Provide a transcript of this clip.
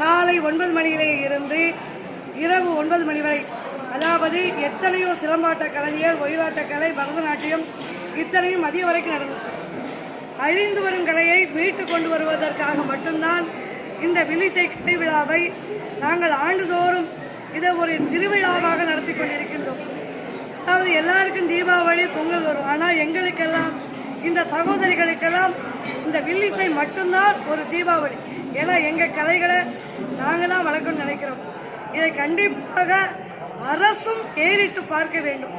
காலை 9 மணியிலே இருந்து இரவு 9 மணி வரை, அதாவது எத்தனையோ சிலம்பாட்ட கலைஞர், ஒயிலாட்ட கலை, பரதநாட்டியம் இத்தனையும் மதிய வரைக்கும் நடந்துச்சு. அழிந்து வரும் கலையை மீட்டு கொண்டு வருவதற்காக மட்டும்தான் இந்த வில்லிசை கலை விழாவை நாங்கள் ஆண்டுதோறும் இதை ஒரு திருவிழாவாக நடத்தி கொண்டிருக்கின்றோம். அதாவது எல்லாருக்கும் தீபாவளி, பொங்கல் வரும், ஆனால் எங்களுக்கெல்லாம், இந்த சகோதரிகளுக்கெல்லாம் இந்த வில்லிசை மட்டும்தான் ஒரு தீபாவளி. ஏன்னா எங்கள் கலைகளை நாங்கள் தான் வளர்க்கணும்னு நினைக்கிறோம். இதை கண்டிப்பாக அரசும் ஏறிட்டு பார்க்க வேண்டும்.